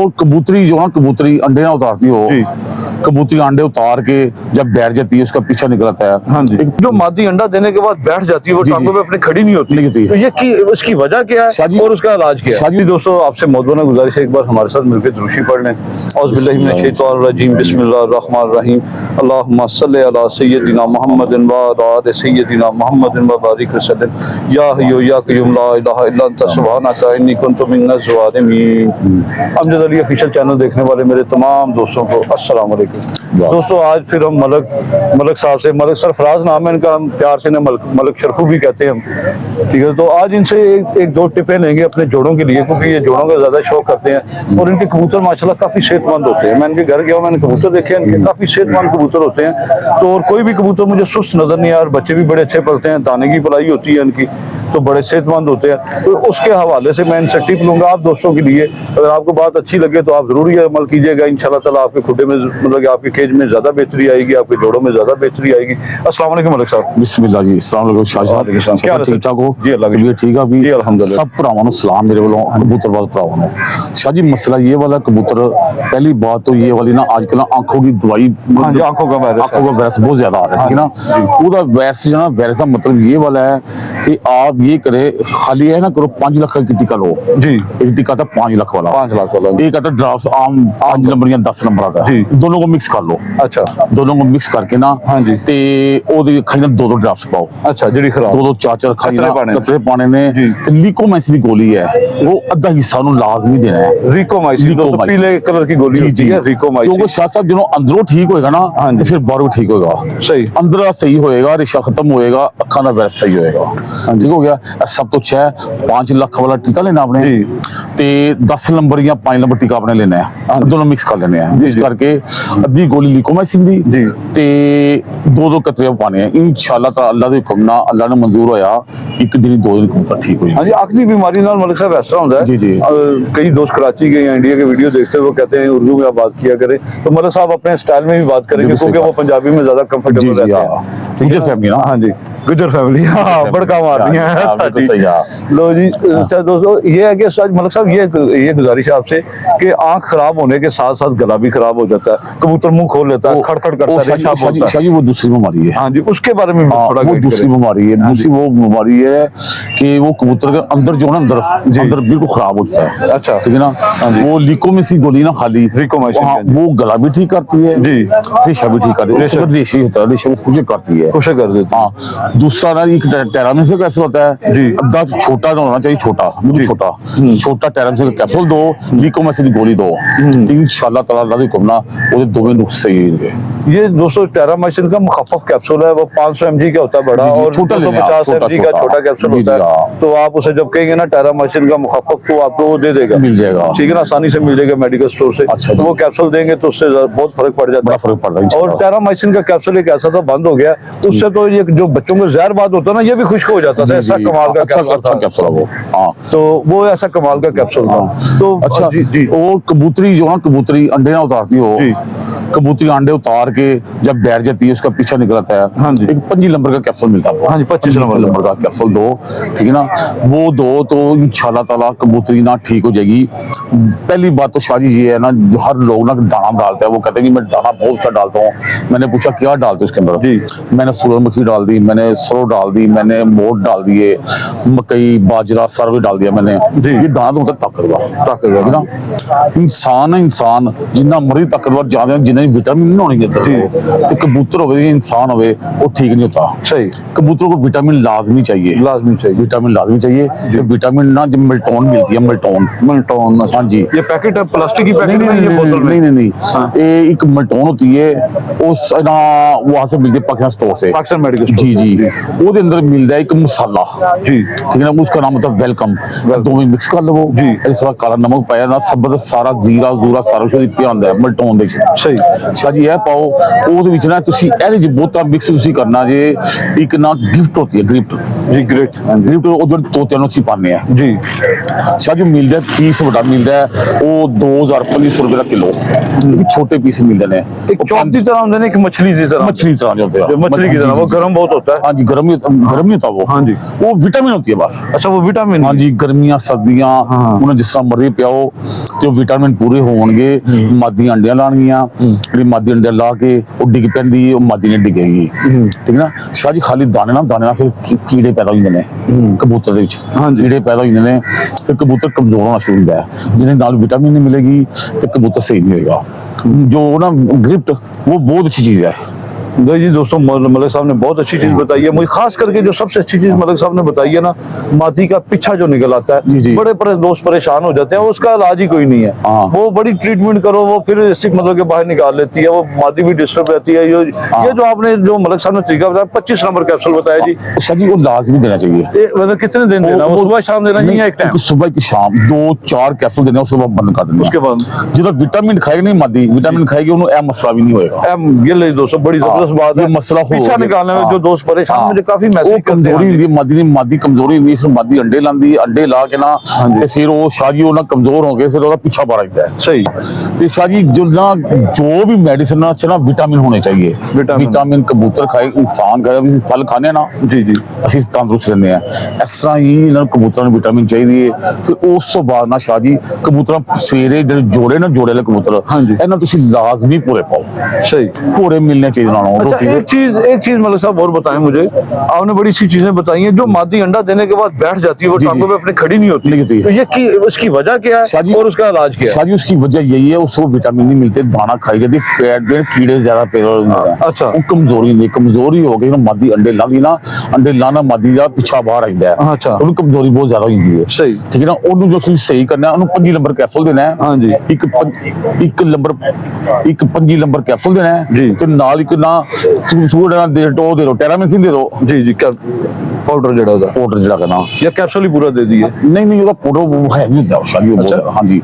और कबूतरी जो ना कबूतरी अंडे ना उतारती हो, कबूतरी अंडे उतार के जब बैठ जाती है उसका पीछा निकलता है। हाँ जी। जो मादी अंडा देने के बाद बैठ जाती है वो टांगों पे अपने खड़ी नहीं होती, तो ये की उसकी वजह क्या है और उसका इलाज क्या है? दोस्तों आपसे मौजूदा गुजारिश है एक बार हमारे साथ मिलकर दुरूशी पढ़ लें। औज़ुबिल्लाहि मिनश्शैतानिर्रजीम बिस्मिल्लाहिर्रहमानिर्रहीम अल्लाहुम्मा सल्लि अला सय्यदिना मुहम्मदिन व अला आलि सय्यदिना मुहम्मदिन व बारिक वसल्लम या हय्यु या क़य्यूम ला इलाहा इल्ला अंता सुब्हानका इन्नी कुन्तु मिनज़ ज़ालिमीन। अमजद अली ऑफिशियल चैनल देखने वाले मेरे तमाम दोस्तों को अस्सलाम वालेकुम। दोस्तों आज फिर हम मलक साहब से, मलक सरफराज नाम है इनका, हम प्यार से ना मलक शरफू भी कहते हैं हम, ठीक है। तो आज इनसे एक दो टिपें लेंगे अपने जोड़ों के लिए, क्योंकि ये जोड़ों का ज्यादा शौक करते हैं और इनके कबूतर माशाल्लाह काफी सेहतमंद होते हैं। मैं इनके घर गया, मैंने कबूतर देखे हैं, इनके काफी सेहतमंद कबूतर होते हैं। तो और कोई भी कबूतर मुझे सुस्त नजर नहीं आया, बच्चे भी बड़े अच्छे पलते हैं, दाने की पलाई होती है इनकी, तो बड़े सेहतमंद होते हैं। तो उसके हवाले से मैं इनसे टिप लूंगा आप दोस्तों के लिए। अगर आपको बात अच्छी लगे तो आप जरूर ये अमल कीजिएगा। इंशाल्लाह ताला आपके खुडे में, मतलब आपके केज में ज्यादा बेहतरी आएगी, आपके जोड़ों में ज्यादा बेहतरी आएगी। अस्सलाम वालेकुम मलिक साहब। बिस्मिल्लाह जी, अस्सलाम वालेकुम शाह साहब, क्या हाल है? ठीक ठाक हो जी अल्लाह जी, ठीक है भी जी अल्हम्दुलिल्लाह। सब भरावां नूं सलाम मेरे वालों, कबूतरबाज भरावां नूं। शाह जी मसला ये वाला कबूतर, पहली बात तो ये वाली ना आजकल ना आंखों की दवाई, हाँ जी, आंखों का वायरस बहुत ज्यादा आ रहा है ना। पूरा वायरस जो ना, वायरस का मतलब ये वाला है कि आप ये करे, खाली है ना करो 5 लाख का टीका लो जी। एक टीका था 5 लाख वाला, 5 लाख वाला, एक आता ड्राफ्ट आम 5 नंबर या 10 नंबर आता है, दोनों को मिक्स कर लो। अच्छा, दोनों को मिक्स करके ना, हाँ जी, ते ओदी खाई ना 2-2 ड्राफ्ट्स पाओ। अच्छा, जेडी खराब 2-2 4-4 खाई ना कतरे पाने ने। ते लीकोमाइसिन की गोली है, वो अद्धा हिस्सा नु लाजमी देना है। रीकोमाइसिन दोस्तों पीले कलर की गोली होती है रीकोमाइसिन, क्योंकि शाह साहब जो अंदरों ठीक होएगा ना तो फिर बाहरों ठीक होएगा। सही, अंदर सही होएगा, रिश्ता खत्म होएगा, अखा का वायरस सही होएगा। ठीक हो गया। सब तो अच्छा है। 5 लाख वाला टीका लेना आपने, ते 10 नंबर या 5 नंबर टीका आपने लेना है, दोनों मिक्स कर लेने हैं। मिक्स करके अद्धी गोली लीकोमाइसिन दी ते 2-2 कतरे पाने हैं। इंशाल्लाह ताला अल्लाह दे हुक्म नाल, अल्लाह ने मंजूर होया, एक दिन 2 दिन कबूतर ठीक हो जाए। हाँ जी, आँख की बीमारी नाल मलिक साहब ऐसा होता है जी जी। कई दोस्त कराची के या इंडिया के वीडियो देखते हैं, वो कहते हैं उर्दू में आप बात किया करें, तो मलिक साहब अपने स्टाइल में भी बात करेंगे क्योंकि वो पंजाबी में ज्यादा कंफर्टेबल रहते हैं। गुजर फैमिली ना, हाँ जी, गुजर फैमिली, हाँ बड़का मार रही है। लो जी, अच्छा दोस्तों ये है कि मलिक साहब ये गुजारिश है आपसे कि आंख खराब होने के साथ साथ गला भी खराब हो जाता है, कबूतर मुंह खोल लेता है, खड़खड़ करता है, शायद वो दूसरी बीमारी है। हाँ जी, उसके बारे में थोड़ा, वो दूसरी बीमारी है। दूसरी वो बीमारी है कि वो कबूतर के अंदर जो ना अंदर बिल्कुल खराब होता है। अच्छा, ठीक है ना। वो लीकोमाइसिन गोली ना खाली लीकोमाइसिन, वो गला भी ठीक करती है जी, रेशा भी ठीक करती है। रेशा ही होता है, रेशा वो खुशक करती है, खुशक कर देती है। हाँ, दूसरा ना एक टेरामिस का कैप्सूल होता है जी, अद्धा छोटा होना चाहिए, छोटा टेरामिस का कैप्सूल दो, लीकोमाइसिन की गोली दो, इंशाल्लाह ताला अल्लाह के हुक्म ना वो दोनों नुस्खे सही होंगे। ये दोस्तों टेरामाइसिन का मुखफ़्फ़फ़ कैप्सूल है, वो 500 mg का होता है बड़ा, और 250 mg का छोटा कैप्सूल होता है। तो आप उसे जब कहेंगे ना टेरामाइसिन का मुखफ़्फ़फ़, तो आपको वो दे देगा, मिल जाएगा, ठीक है ना, आसानी से मिल जाएगा मेडिकल स्टोर से। अच्छा, तो वो कैप्सूल देंगे तो उससे बहुत फर्क पड़ जाता है, बड़ा फर्क पड़ता है। और टेरामाइसिन का कैप्सूल एक ऐसा था बंद हो गया, उससे तो ये जो बच्चों को जहर बाद होता है ना, ये भी खुश्क हो जाता था। ऐसा कमाल का कैप्सूल वो, हाँ, तो वो ऐसा कमाल का कैप्सूल था। तो अच्छा जी, और कबूतरी जो ना, कबूतरी अंडे ना उतारती हो, कबूतरी अंडे उतार के जब बैठ जाती है उसका पीछा निकलता है। हाँ जी, एक 25 नंबर का कैप्सूल मिलता है। हाँ जी, 25 नंबर का कैप्सूल दो, ठीक है ना, वो दो तो इंशाल्लाह ताला कबूतरी ना ठीक हो जाएगी। पहली बात तो शादी ये है ना, जो हर लोग ना दाना डालते हैं, वो कहते हैं कि मैं दाना बहुत अच्छा डालता हूँ। मैंने पूछा क्या डालते उसके अंदर जी, मैंने सूरजमुखी डाल दी, मैंने सरो डाल दी, मैंने मोट डाल दिए, मकई बाजरा सर्वे डाल दिया मैंने जी। ये दाना तो मतलब ताकतवर है ना। इंसान है, इंसान जिन्ना मर्जी ताकतवर ज्यादा जिन्हें विटामिन होने तो कबूतर हो इंसान हो वो ठीक नहीं होता। सही, कबूतर को विटामिन लाजमी चाहिए, विटामिन लाजमी चाहिए। जब विटामिन ना, जब मिल्टोन मिलती है, मिल्टोन, हाँ जी, ये पैकेट है प्लास्टिक की पैकेट नहीं, ये एक मिल्टोन होती है, उस ना वहां से मिलती है पाकिस्तान स्टोर से, पाकिस्तान मेडिकल स्टोर जी जी। वो अंदर मिलता है एक मसाला जी, ठीक है ना, उसका नाम होता है वेलकम। दोनों मिक्स कर लो जी, इस बार काला नमक पाया ना, सब सारा जीरा जूरा सारा कुछ पिया होता है मिल्टोन दे। सही, शाह जी ਇਹ ਪਾਓ ਉਹਦੇ ਵਿੱਚ ਨਾ ਤੁਸੀਂ ਇਹਦੇ ਚ ਬਹੁਤਾ ਮਿਕਸ ਤੁਸੀਂ ਕਰਨਾ ਜੇ ਇੱਕ ਨਾ ਗਿਫਟ ਹੁੰਦੀ ਹੈ ਗਿਫਟ जी ग्रेट ਗਿਫਟ ਉਹ ਜਿਹੜੇ ਤੋਤਿਆਂ ਨੂੰ ਅਸੀਂ ਪਾਉਂਦੇ ਆ जी ਸ਼ਾਹ ਜੀ ਮਿਲਦਾ ਪੀਸ ਵੱਡਾ ਮਿਲਦਾ ਉਹ 2500 ਰੁਪਏ ਦਾ ਕਿਲੋ ਛੋਟੇ ਪੀਸ ਮਿਲਦੇ ਨੇ एक चॉप की तरह होता है, एक मछली की तरह, मछली तरह जो होते हैं मछली की तरह, वो गर्म बहुत होता है। हाँ जी गर्म नहीं होता वो हाँ जी वो विटामिन होती है बस अच्छा वो विटामिन हाँ जी गर्मियां सर्दियां हाँ। उन्हें जिस तरह मर्जी पियाओ ते विटामिन पूरे होणगे मादी अंडियां लाणगियां ਜਿਹੜੀ ਮਾਦੀ ਅੰਡੇ ਲਾ ਕੇ ਉਹ ਡਿੱਗ ਪੈਂਦੀ ਉਹ ਮਾਦੀ ਨੇ ਡਿੱਗੇਗੀ ਠੀਕ ਨਾ ਸ਼ਾਹ ਜੀ ਖਾਲੀ ਦਾਣੇ ਨਾਲ ਫਿਰ ਕੀੜੇ ਪੈਦਾ ਹੋ ਜਾਂਦੇ ਨੇ ਕਬੂਤਰ ਦੇ ਵਿੱਚ ਕੀੜੇ ਪੈਦਾ ਹੋ ਜਾਂਦੇ ਨੇ ਫਿਰ ਕਬੂਤਰ ਕਮਜ਼ੋਰ ਹੋਣਾ ਸ਼ੁਰੂ ਹੁੰਦਾ ਹੈ ਜਿਹਦੇ ਨਾਲ ਵਿਟਾਮਿਨ ਨਹੀਂ ਮਿਲੇਗੀ ਤੇ ਕਬੂਤਰ ਸਹੀ ਨਹੀਂ ਹੋਏਗਾ जो ना गिफ्ट वो बहुत अच्छी चीज है जी दोस्तों मलिक साहब ने बहुत अच्छी चीज बताई है। मुझे खास करके जो सबसे अच्छी चीज मलिक साहब ने बताई है ना, मादी का पीछा जो निकल आता है, जी। बड़े बड़े दोस्त परेशान हो जाते हैं, उसका इलाज ही कोई नहीं है। वो बड़ी ट्रीटमेंट करो वो फिर सिक मतलब के बाहर निकाल लेती है, वो मादी भी डिस्टर्ब रहती है। ये जो आपने जो मलिक साहब ने तरीका बताया 25 नंबर कैप्सूल बताया जी, शाह जी वो लाजमी देना चाहिए। मतलब कितने दिन देना, वो सुबह शाम देना चाहिए, एक टाइम सुबह की शाम 2-4 कैप्सूल देने उसके बाद बंद कर देना। उसके बाद जो विटामिन खाएगी नहीं मादी विटामिन खाएगी उन्हें ए मसला भी नहीं होएगा। ये ले दोस्तों बड़ी जबरदस्त बात है, मसला पीछा निकालने में जो दोस्त परेशान मुझे काफी मैसेज कमजोरी ਹੁੰਦੀ ਮਾਦੀ ਕਮਜ਼ੋਰੀ ਹੁੰਦੀ ਫਿਰ ਮਾਦੀ ਅੰਡੇ ਲਾਂਦੀ ਅੰਡੇ ਲਾ ਕੇ ਨਾ ਤੇ ਫਿਰ ਉਹ ਸ਼ਾਹ ਜੀ ਉਹਨਾਂ ਕਮਜ਼ੋਰ ਹੋ ਗਏ ਫਿਰ ਉਹਦਾ ਪਿੱਛਾ ਪਾ ਜਾਂਦਾ ਹੈ सही। ਤੇ ਸ਼ਾਹ ਜੀ जो भी मेडिसिन ना चना विटामिन होने चाहिए। विटामिन कबूतर खाए इंसान खाए भी फल खाने ना जी जी ਅਸੀਂ ਤੰਦਰੁਸਤ ਰਹਿੰਦੇ ਆ ਇਸ ਤਰ੍ਹਾਂ ਹੀ ਇਹਨਾਂ ਨੂੰ ਕਬੂਤਰਾਂ ਨੂੰ ਵਿਟਾਮਿਨ ਚਾਹੀਦੀ ਹੈ। ਫਿਰ ਉਸ ਤੋਂ ਬਾਅਦ ਨਾ ਸ਼ਾਹ ਜੀ ਕਬੂਤਰਾਂ ਸਵੇਰੇ ਜਿਹੜੇ ਜੋੜੇ ਵਾਲੇ ਕਬੂਤਰ ਇਹਨਾਂ ਤੁਸੀਂ ਲਾਜ਼ਮੀ ਪੂਰੇ ਪਾਓ। सही ਪੂਰੇ ਮਿਲਣੇ ਚਾਹੀਦੇ ਉਹਨਾਂ ਨੂੰ। अच्छा एक चीज मलिक साहब और बताएं मुझे, आपने बड़ी सी चीजें बताई हैं जो मादी अंडा देने के बाद बैठ जाती है, वो टांगों पे अपने खड़ी नहीं होती, तो ये की उसकी वजह क्या है और उसका इलाज क्या है? शाह जी उसकी वजह यही है उसको विटामिन नहीं मिलते, दाना खाई जाती, पेट में कीड़े ज्यादा पैदा होते हैं। अच्छा वो कमजोरी हो गई ना मादी अंडे लांदी ना अंडे लाना मादी ਦਾ ਪਿੱਛਾ ਬਾਹਰ ਆਉਂਦਾ ਹੈ। ਅੱਛਾ ਉਹਨੂੰ ਕਮਜ਼ੋਰੀ ਬਹੁਤ ਜ਼ਿਆਦਾ ਹੁੰਦੀ ਹੈ। ਸਹੀ ਠੀਕ ਹੈ ਨਾ ਉਹਨੂੰ ਜੋ ਤੁਸੀਂ ਸਹੀ ਕਰਨਾ ਉਹਨੂੰ 5 ਨੰਬਰ ਕੈਪਸੂਲ ਦੇਣਾ ਹੈ। ਹਾਂਜੀ ਇੱਕ 5 ਨੰबर ਕੈਪਸੂਲ ਦੇਣਾ ਹੈ ਜੀ ਤੇ ਨਾਲ ਇੱਕ ਨਾ ਸੂੜਾ ਦੇ ਦੋ ਟੈਰਾਮਿਸਿਨ ਦੇ ਦੋ ਜੀ ਜੀ पाउडर जड़ा होता पाउडर जड़ा करना या कैप्सूल ही पूरा दे दिए नहीं ਉਹਦਾ ਪਾਊਡਰ ਹੈ ਨਹੀਂ ਹੁੰਦਾ ਸ਼ਾਹ ਜੀ ਹਾਂਜੀ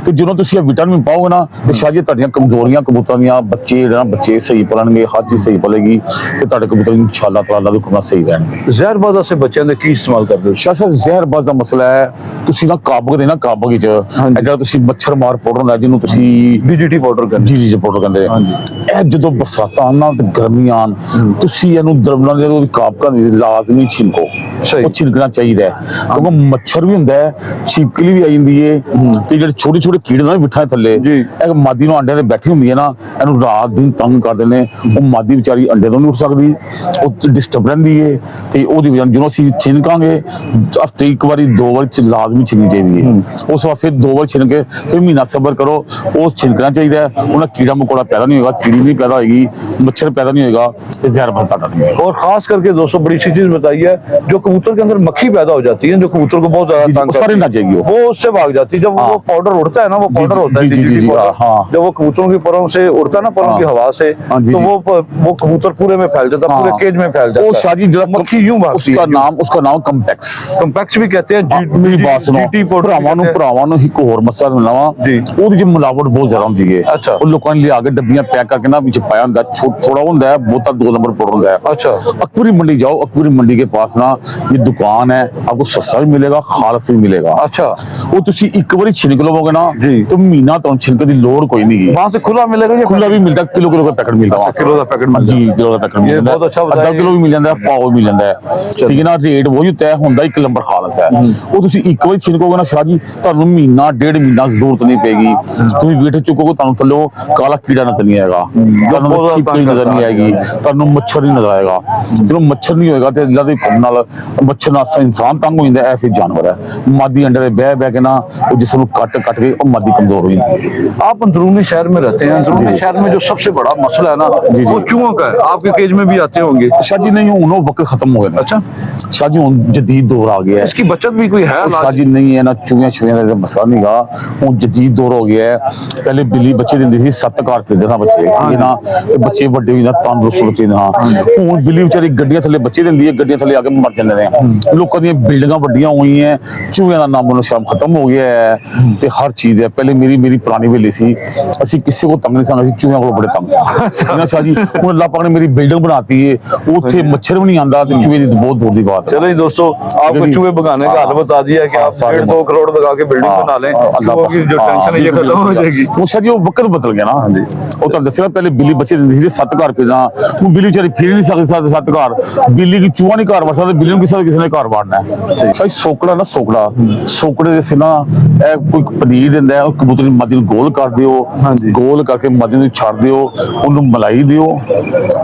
ਤੇ ਜਦੋਂ ਤੁਸੀਂ ਇਹ ਵਿਟਾਮਿਨ ਪਾਓਗੇ ਨਾ ਤੇ ਸ਼ਾਹ ਜੀ ਤੁਹਾਡੀਆਂ ਕਮਜ਼ੋਰੀਆਂ ਕਬੂਤਰਾਂ ਦੀਆਂ ਬੱਚੇ ਸਹੀ ਪਲਣਗੇ ਹਰ ਚੀਜ਼ ਸਹੀ ਪਲੇਗੀ ਤੇ ਤੁਹਾਡੇ ਕਬੂਤਰ ਇਨਸ਼ਾਅੱਲਾ ਤਾਲਾ ਦੇ ਕੋਲ ਸਹੀ ਰਹਿਣਗੇ। ਜ਼ਹਿਰਬਾਜ਼ ਸੇ ਬੱਚਿਆਂ ਦੇ ਕੀ ਇਸਤੇਮਾਲ ਕਰਦੇ ਹੋ? ਸ਼ਾਹ ਸਾਹਿਬ ਜ਼ਹਿਰਬਾਜ਼ ਦਾ ਮਸਲਾ ਹੈ ਤੁਸੀਂ ਨਾ ਕਾਬਗ ਦੇ ਨਾ ਕਾਬਗ ਵਿੱਚ ਜਿਹੜਾ ਤੁਸੀਂ ਮੱਛਰ ਮਾਰ ਪਾਊਡਰ ਹੁੰਦਾ ਜਿਹਨੂੰ ਤੁਸੀਂ DDT ਪਾਊਡਰ ਕਹਿੰਦੇ ਜੀ ਪਾਊਡਰ ਕਹਿੰਦੇ ਇਹ ਜਦੋਂ ਬਰਸਾਤਾਂ ਆਉਣ ਤੇ ਗਰਮੀਆਂ ਆਉਣ ਤੁਸੀਂ ਇਹਨੂੰ ਦਰਮਨਾਂ ਦੇ ਉਹਦੀ ਕਾਬਕਾਂ ਲਾਜ਼ਮੀ ਛਿਨਕੋ ਉਹ ਛਿਨਕਣਾ ਚਾਹੀਦਾ ਹੈ ਕਿਉਂਕਿ ਮੱਛਰ ਵੀ ਹੁੰਦਾ ਹੈ ਛਿਪਕਲੀ ਵੀ ਆ ਜਾਂਦੀ ਹੈ ਤੇ ਜਿਹੜੇ ਛੋਟੇ ਕੀੜੇ ਨਾ ਬਿਠਾਏ ਥੱਲੇ ਇਹ ਮਾਦੀ ਨੂੰ ਅੰਡਿਆਂ ਤੇ ਬੈਠੀ ਹੁੰਦੀ ਹੈ ਨਾ ਇਹਨੂੰ ਰਾਤ ਦਿਨ ਤੰਗ ਕਰਦੇ ਨੇ ਉਹ ਮਾਦੀ ਵਿਚਾਰੀ ਅੰਡੇ ਤੋਂ ਨਹੀਂ ਉੱਠ ਸਕਦੀ ਉਹ ਡਿਸਟਰਬ ਰਹਿੰਦੀ ਹੈ ਤੇ ਉਹਦੀ ਵਜ੍ਹਾ ਜਦੋਂ ਅਸੀਂ ਛਿਨਕਾਂਗੇ ਹਫ਼ਤੇ ਇੱਕ ਵਾਰੀ 2 ਵਾਰੀ ਲਾਜ਼ਮੀ ਛਿਨਣੀ ਚਾਹੀਦੀ ਹੈ। ਉਸ ਵਾਰ ਫਿਰ 2 ਵਾਰ ਛਿਨ ਕੇ ਫਿਰ ਮਹੀਨਾ ਸਬਰ ਕਰੋ ਉਹ ਛਿਨਕਣਾ ਚਾਹੀਦਾ ਹੈ। ਉਹਨਾਂ ਕੀੜਾ मकोड़ा पैदा नहीं होगा कीड़ी नहीं पैदा होगी मच्छर पैदा नहीं होगा तो जहर बनता नहीं। और खास करके दोस्तों बड़ी सी चीज बताई है जो कबूतर के अंदर मक्खी पैदा हो जाती है जो कबूतर को बहुत ज्यादा तंग करती है चाहिए वो उससे भाग जाती है जब वो पाउडर उड़ता है ना वो पाउडर होता है जब वो कबूतरों की परों से उड़ता है ना परों की हवा से तो वो कबूतर पूरे में फैल जाता है पूरे केज में फैल जाता है। शादी मक्खी यूं भागती है उसका नाम कंपैक्स भी कहते हैं मेरी बात सुनो ਭਰਾਵਾਂ ਨੂੰ ਇੱਕ ਹੋਰ ਮਸਲਾ ਮਿਲਾਵਾ ਉਹਦੀ ਜੀ ਮਿਲਾਵਟ ਬਹੁਤ ਜ਼ਿਆਦਾ ਹੁੰਦੀ ਹੈ। अच्छा ਉਹ ਲੋਕਾਂ ਨੇ ਲਿਆ ਕੇ ਡੱਬੀਆਂ ਪੈਕ करके ना पीछे पाया होता है थोड़ा होता है बहुता 2 नंबर पाउडर होता है। अच्छा अकबरी मंडी जाओ अकबरी मंडी के पास ना ये दुकान है आपको सस्ता भी मिलेगा खालस भी मिलेगा। अच्छा वो तुसी एक बार छिनक लोगे ना तो महीना तो छिनक दी लोड़ कोई नहीं है। वहां से खुला मिलेगा या खुला भी मिलता किलो का पैकेट मिलता है। किलो का पैकेट मिलता जी किलो का पैकेट मिलता है बहुत अच्छा आधा किलो भी मिल जाता है पाव भी मिल जाता है ठीक है ना। रेट वही तय होता 1 नंबर खालस है वो तुसी एक बार छिनकोगे ना शाह जी ਤੁਹਾਨੂੰ ਮਹੀਨਾ 1.5 ਮਹੀਨਾ ਜ਼ਰੂਰਤ ਨਹੀਂ ਪੈਗੀ ਤੁਸੀਂ ਵੇਟ ਚੁੱਕੋਗੇ ਤੁਹਾਨੂੰ ਥੱਲੇ ਕਾਲਾ ਕੀੜਾ ਨਜ਼ਰ ਨਹੀਂ ਆਏਗਾ ਤੁਹਾਨੂੰ ਛਿਪਕਲੀ ਨਜ਼ਰ ਨਹੀਂ ਆਏਗੀ ਤੁਹਾਨੂੰ ਮੱਛਰ ਨਹੀਂ ਨਜ਼ਰ ਆਏਗਾ। ਜਦੋਂ ਮੱਛਰ ਨਹੀਂ ਹੋਏਗਾ ਤੇ ਅੱਲਾ ਦੇ ਹੁਕਮ ਨਾਲ ਮੱਛਰ ਨਾਲ ਇਨਸਾਨ ਤੰਗ ਹੋ ਜਾਂਦਾ ਹੈ। ਇਹ ਫਿਰ ਜਾਨਵਰ ਹੈ ਮਾਦੀ अंडे पे बह के ना वो जिसम कट के मादी कमजोर हो जाती है। आप अंदरूनी शहर में रहते हैं अंदरूनी शहर में जो सबसे बड़ा मसला है ना वो चूहों का है। आपके केज में भी आते होंगे? शाह जी नहीं हूं वक्त खत्म हो गया। अच्छा शाह जी हूं जदीद दौर आ गया है इसकी बचत भी कोई है? शाह जी नहीं है ना चूहियां का मसला नहीं गा हूं जदीद दौर हो गया है। पहले बिल्ली बच्चे दिंदी सी 7 घर फिरदे सा बच्चे ठीक है ना ते बच्चे ਵੱਡੇ ਹੋ ਜਾਂਦੇ ਤੰਦਰੁਸਤ ਬੱਚੇ ਨਾ ਹੁਣ ਬਿੱਲੀ ਵਿਚਾਰੀ ਗੱਡੀਆਂ ਥੱਲੇ ਬੱਚੇ ਦਿੰਦੀ ਹੈ ਗੱਡੀਆਂ ਥੱਲੇ ਲਿਆ ਕੇ ਮਰ ਜਾਂਦੇ ਨੇ। ਲੋਕਾਂ ਦੀਆਂ ਬਿਲਡਿੰਗਾਂ ਵੱਡੀਆਂ ਹੋਈਆਂ, ਚੂਹਿਆਂ ਦਾ ਨਾਮੋ ਨਿਸ਼ਾਨ ਖਤਮ ਹੋ ਗਿਆ ਹੈ ਤੇ ਹਰ ਚੀਜ਼ ਹੈ। ਪਹਿਲੇ ਮੇਰੀ ਪੁਰਾਣੀ ਵੇਲੀ ਸੀ, ਅਸੀਂ ਕਿਸੇ को तंग नहीं सा, चूहिया को बड़े तंग सा। शाह जी हुण अल्लाह पाक ने मेरी बिल्डिंग बनाती है, उत्थे मच्छर भी नहीं आंदा ते चूहे दी बहुत दूर दी बात है। चलो जी दोस्तों, आपको चूहे भगाने का हल बता दिया कि आप 1.5-2 करोड़ लगा के बिल्डिंग बना लें, अल्लाह की जो टेंशन है ये खत्म हो जाएगी। वो शाह जी वो वक्त बदल गया ना जी। ਉਹ ਤਾਂ ਦੱਸਿਆ ਪਹਿਲੇ ਬਿੱਲੀ ਬੱਚੇ ਦਿੰਦੀ ਸੀ 7 ਘਰ ਪਹਿਲਾਂ, ਹੁਣ ਬਿੱਲੀ ਵਿਚਾਰੀ ਫਿਰ ਨਹੀਂ ਸਕਦੀ 7 ਘਰ। ਬਿੱਲੀ ਕੀ ਚੂਹਾ ਨਹੀਂ ਘਰ ਵੜ ਸਕਦਾ, ਬਿੱਲੀ ਨੂੰ ਕਿਸੇ ਨੇ ਘਰ ਵਾੜਨਾ ਹੈ। ਸਾਈ ਸੋਕੜਾ ਨਾ ਸੋਕੜੇ ਦੇ ਸੀ ਨਾ, ਇਹ ਕੋਈ ਪਨੀਰ ਦਿੰਦਾ ਹੈ, ਕਬੂਤਰ ਦੀ ਮਾਦੀ ਨੂੰ ਗੋਲ ਕਰ ਦਿਓ, ਗੋਲ ਕਰਕੇ ਮਾਦੀ ਨੂੰ ਛੱਡ ਦਿਓ, ਉਹਨੂੰ ਮਲਾਈ ਦਿਓ,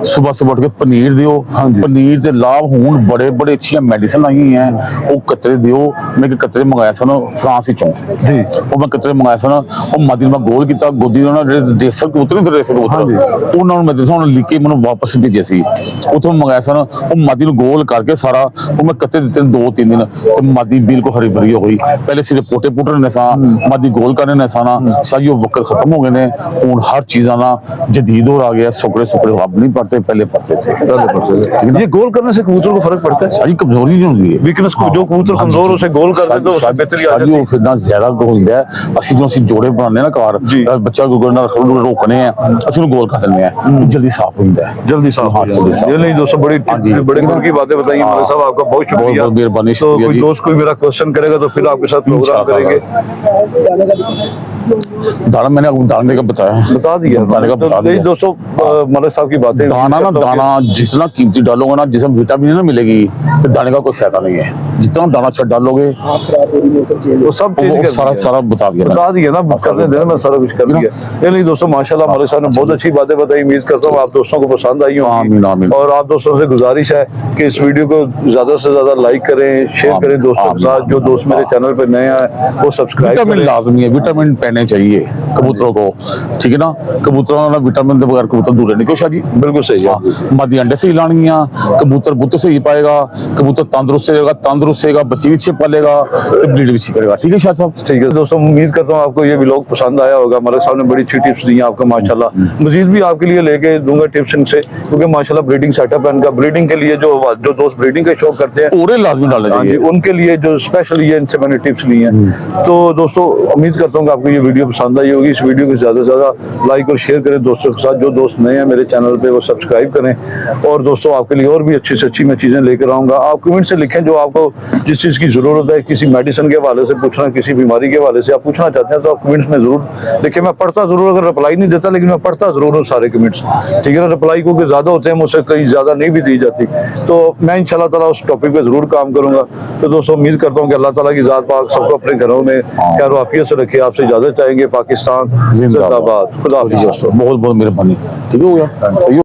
ਸਵੇਰ ਉੱਠ ਕੇ ਪਨੀਰ ਦਿਓ। ਪਨੀਰ ਦੇ ਲਾਭ ਹੁਣ ਬੜੇ ਅੱਛੀਆਂ ਮੈਡੀਸਨ ਆਈ ਹੈ, ਉਹ ਕਤਰੇ ਦਿਓ। ਮੈਂ ਕਿ ਕਤਰੇ ਮੰਗਾਇਆ ਸਨ ਫਰਾਂਸ ਵਿੱਚੋਂ ਜੀ, ਉਹ ਮੈਂ ਕਤਰੇ ਮੰਗਾਇਆ ਸਨ, ਉਹ ਮਾਦੀ ਨੂੰ ਮੈਂ ਗੋਲ ਕੀਤਾ, ਗੋਦੀ ਉਹਨਾਂ ਜਿਹੜੇ ਦੇਸਲ ਕਬੂਤਰ ਉਹਨਾਂ ਨੂੰ ਮੈਂ ਦੱਸਾਂ, ਉਹਨਾਂ ਲਿਖ ਕੇ ਮੈਨੂੰ ਵਾਪਸ ਭੇਜੇ ਸੀ, ਉੱਥੋਂ ਮੰਗਾਇਆ ਸਨ। ਉਹ ਮਾਦੀ ਨੂੰ ਗੋਲ ਕਰਕੇ ਸਾਰਾ ਉਹ ਮੈਂ ਕੱਤੇ ਦਿੱਤੇ 2-3 ਦਿਨ, ਤੇ ਮਾਦੀ ਬਿਲਕੁਲ ਹਰੀ ਭਰੀ ਹੋ ਗਈ। ਪਹਿਲੇ ਸਿਰੇ ਪੋਟੇ ਨੇ ਸਾਂ, ਮਾਦੀ ਗੋਲ ਕਰਨੇ ਨੇ ਸਾਂ, ਸਾਜੀ ਉਹ ਵਕਤ ਖਤਮ ਹੋ ਗਏ ਨੇ। ਹੁਣ हर चीज़ ना जदीद और आ गया, सुकड़े अब नहीं पड़ते, पहले पड़ते थे। ये गोल करने से कबूतर को फर्क पड़ता है? सारी कमजोरी नहीं होती है, वीकनेस को जो कबूतर कमजोर हो उसे गोल कर दे तो बेहतरी आ जाती है। फिर ना ज्यादा होता है। असि जो जोड़े बनाने ना घर, बच्चा गुगड़ना रोकने हैं, असि गोल कर देने हैं, जल्दी साफ होता है, जल्दी साफ। ये नहीं दोस्तों, बड़े गुड की बातें बताई हमारे साहब, आपका बहुत शुक्रिया, मेहरबानी। तो कोई दोस्त कोई मेरा क्वेश्चन करेगा तो फिर आपके साथ प्रोग्राम करेंगे। दाना मैंने दाने का बता दिया दोस्तों, मलिक साहब की बातें। दाना जितना कीमती डालोगे ना, जिसमें विटामिन ना मिलेगी, तो दाने का कोई फायदा नहीं है। जितना दाना अच्छा डालोगे वो सब सारा बता दिया ना, करने देना, मैं सारा कुछ कर दिया। ये नहीं दोस्तों, माशाल्लाह मलिक साहब ने बहुत अच्छी बातें बताई। उम्मीद करता हूँ आप दोस्तों को पसंद आई होगी, और आप दोस्तों से गुजारिश है कि इस वीडियो को ज्यादा से ज्यादा लाइक करें, शेयर करें दोस्तों के साथ। जो दोस्त मेरे चैनल पे नए आए वो सब्सक्राइब करें। विटामिन लाजमी है, विटामिन पहने चाहिए कबूतरों को, ठीक है ना। कबूतरों ना विटामिन के बगैर कबूतर दूर रहने क्यों शाह जी? बिल्कुल सही है। मादी अंडे से ही लानिया, कबूतर बुत से ही पाएगा, कबूतर तंदुरुस्त रहेगा, बच्चे भी अच्छे पालेगा, तो ब्रीड भी अच्छी करेगा। ठीक है शाह साहब? ठीक है दोस्तों, उम्मीद करता हूँ आपको ये व्लॉग पसंद आया होगा। मलिक साहब ने बड़ी अच्छी टिप्स दी हैं आपको माशाल्लाह। मजीद भी आपके लिए लेके दूंगा टिप्स इनसे, क्योंकि माशाल्लाह ब्रीडिंग सेटअप है इनका। ब्रीडिंग के लिए जो दोस्त ब्रीडिंग का शौक करते हैं, पूरे लाजमी डालने चाहिए, उनके लिए जो स्पेशल ये इनसे मैंने टिप्स ली हैं। तो दोस्तों उम्मीद करता हूँ कि आपको ये वीडियो पसंद आई होगी। इस वीडियो को ज्यादा से ज्यादा लाइक और शेयर करें दोस्तों के साथ। जो दोस्त नए हैं मेरे चैनल पे वो सब्सक्राइब करें। और दोस्तों आपके लिए और भी अच्छी से अच्छी मैं चीजें लेकर आऊंगा। आप कमेंट से लिखें जो आपको जिस चीज की जरूरत है, किसी मेडिसिन के हवाले से पूछना, किसी बीमारी के हवाले से आप पूछना चाहते हैं, तो आप कमेंट्स में जरूर लिखें। मैं पढ़ता जरूर, अगर रिप्लाई नहीं देता लेकिन मैं पढ़ता जरूर हूँ सारे कमेंट्स, ठीक है ना। रिप्लाई को ज्यादा होते हैं मुझसे, कहीं ज्यादा नहीं भी दी जाती, तो मैं इंशाल्लाह ताला उस टॉपिक पे जरूर काम करूंगा। तो दोस्तों उम्मीद करता हूँ कि अल्लाह ताला की जात पाक सबको अपने घरों में खैर आफियत से रखे। आपसे इजाजत चाहेंगे। पाकिस्तान जिंदाबाद। खुदा हाफिज़ दोस्तों, बहुत मेहरबानी। ठीक हो गया, सही हो।